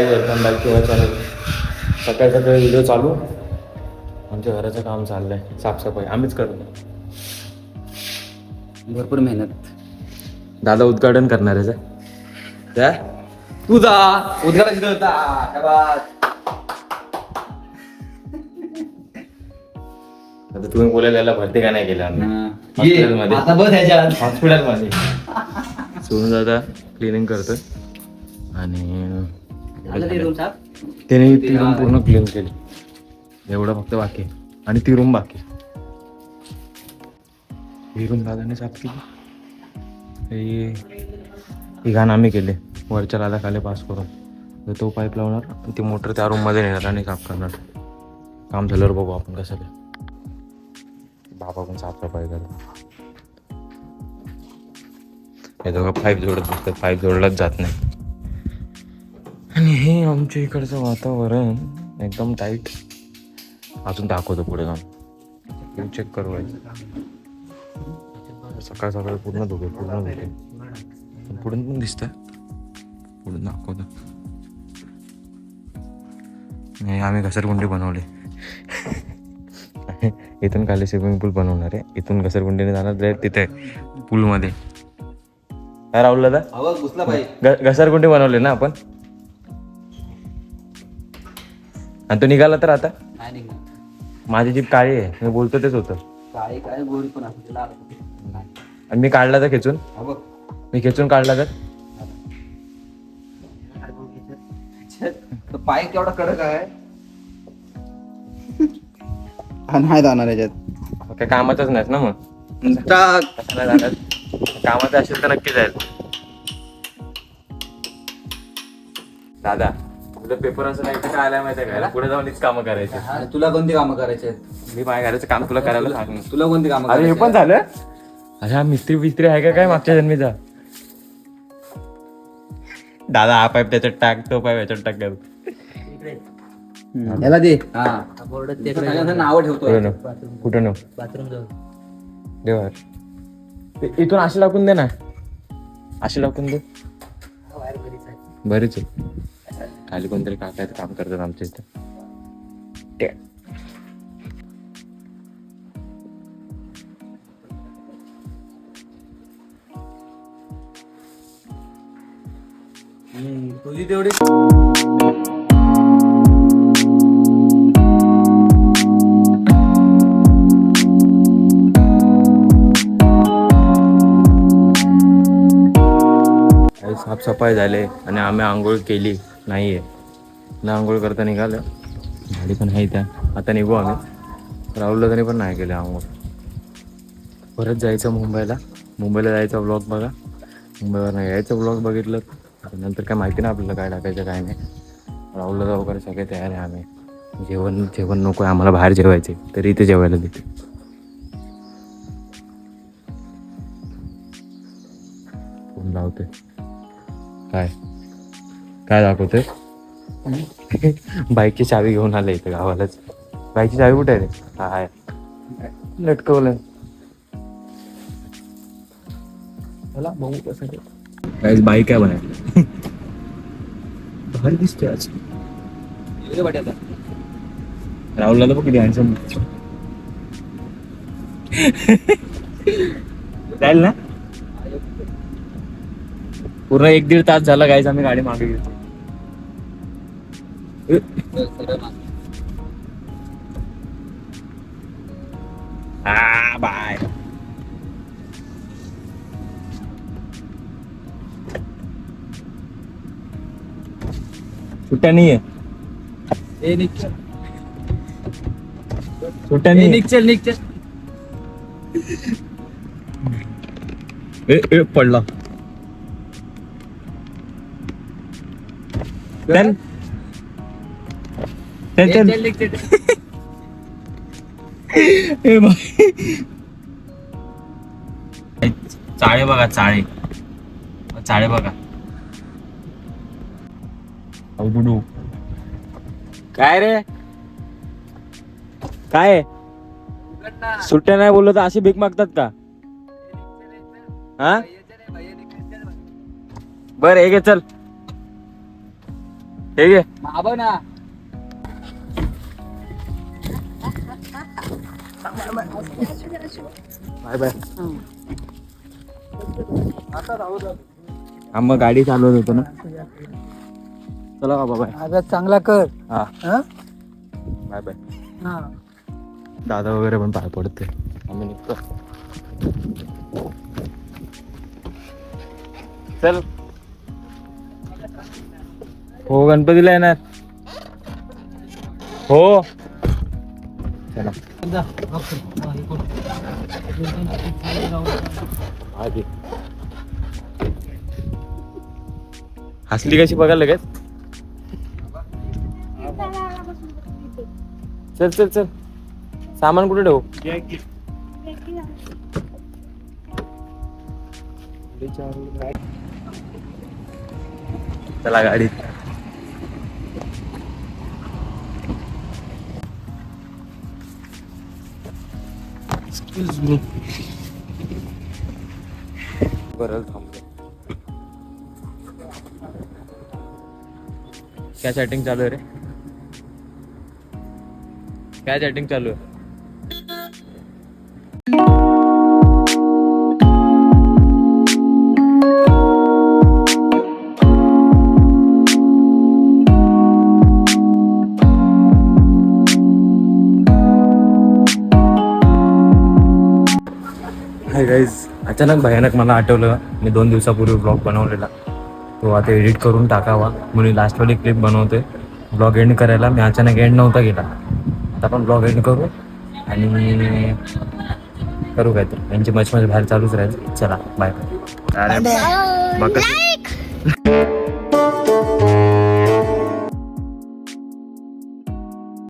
Guys, welcome back to my channel. सकाळी सकाळी video चालू. आमच्या घराचं काम चाललंय, साफसफाई आम्हीच करतो. भरपूर मेहनत. दादा उद्घाटन करणार आहे त्या तुझा उद्घाटन होता. आता तुम्ही बोलायला याला भरती का नाही केलं आम्ही हॉस्पिटलमध्ये. आता बस ह्याच्यात हॉस्पिटलमध्ये सोडून दादा क्लिनिंग करतोय आणि त्याने ती रूम पूर्ण क्लीन केली. एवढं फक्त बाकी आणि ती रूम बाकी. ही रूम दादाने साफ केली. ही घाण आम्ही केले वरच्या लादा खाली पास करून. तर तो पाईप लावणार आणि ती मोटर त्या रूममध्ये नेणार आणि साफ करणार. काम झाल्यावर बघू आपण कसं काय. बाबा पण साफसफाई करतो. हे दोघं पाईप जोडत बसतात, पाईप जोडलाच जात नाही. आणि हे आमच्या इकडचं वातावरण एकदम टाईट. अजून दाखवतो पुढे जाऊन, चेक करू. सकाळ सकाळी पूर्ण धुके पुढून पण दिसतंय. पुढून दाखवतो. नाही, आम्ही घसरगुंडी बनवली. इथून खाली स्विमिंग पूल बनवणार आहे. इथून घसरगुंडीने जाणार डायरेक्ट तिथे पूलमध्ये. काय राहुल दादा, घसरगुंडी बनवली ना आपण. आणि तो निघाला तर आता माझी जीप काळी आहे, मी बोलतो तेच होतं. काय गोरी पण असते. आणि मी काढला तर खेचून, मी खेचून काढला तर पाय केवढा कडक आहे. नाही जाणार याच्यात. काय कामातच नाहीस ना मग. कशाला जाणार? कामाचं असेल तर नक्की जाईल. दादा तुला पेपर असं नाही काय आलाय माहिती आहे का, पुढे जाऊनच कामं करायचे. तुला कोणती कामं करायची आहेत? मी माझ्या घराचं काम तुला करायला सांग. तुला कोणती कामं? अरे हे पण झालं. अरे हा मिस्त्री आहे का काय मागच्या जन्मीचा. दादा हा पाईप त्याच्यात टाक, तो पाईप याच्यात टाक. याला दे. नाव ठेवतो. कुठं नो बाथरूम जाऊ देवा. इथून असे टाकून दे ना, असे टाकून दे. बरेच आहे. खाली कोणतरी काका काम करतात आमच्या इथे. तुझी तेवढी साफसफाई झाले आणि आम्ही आंघोळ केली नाहीये ना. आंघोळ करता निघालं, गाडी पण आहे त्या. आता निघू आम्ही. राहुलला तरी पण नाही केलं आंघोळ. परत जायचं मुंबईला. मुंबईला जायचा ब्लॉग बघा. मुंबईवर नाही यायचं ब्लॉग बघितलं नंतर काय माहिती नाही आपल्याला काय टाकायचं काय नाही. राहुलला जाऊ वगैरे सगळे तयार आहे आम्ही. जेवण नको आहे आम्हाला, बाहेर जेवायचे तरी इथे जेवायला देते. फोन लावते. काय दाखवतोय? बाईकची चावी घेऊन आले इथं गावालाच. बाईकची चावी कुठे आहे रे? हा आहे लटकवलं. मला बघू कसं काय बाईक आहे म्हणे. भारी दिसते आज. राहुलला तर बघ किती हँडसम जाईल ना. पूर्ण 1-1.5 तास झाला गाईज आम्ही गाडी मागे घेतो. बाय. सुट्ट्या नाहीये. सुट्ट्या नाही. पडला. चाळे बघा, चाळे बघा. काय रे काय सुट्ट्या नाही बोललो तर अशी भीक मागतात का? हा बरं हे घे चल. हे घे. माबा ना बाय बाय. हा मग गाडी चालवत होतो ना. चला बाबा बाय. अभ्यास चांगला कर. हा हा? Bye bye. हा. दादा वगैरे पण पाय पडते. आम्ही निघतो. चल. हो गणपतीला येणार. हो चला. आधी हसली कशी बघायला लगेच. चल चल चल. सामान कुठे ठेवू. चला गाडीत. बरं थांबलो. काय चॅटिंग चालू आहे रे. काय चॅटिंग चालू आहे. हाय गाईज, अचानक भयानक मला आठवलं मी 2 दिवसापूर्वी ब्लॉग बनवलेला. तो आता एडिट करून टाकावा म्हणून लास्टवाली क्लिप बनवतोय. ब्लॉग एंड करायला मी अचानक एंड नव्हता गेला. आता आपण ब्लॉग एंड करू आणि करू काय तर. यांची मच बाहेर चालूच राहील. चला बाय. अरे बघ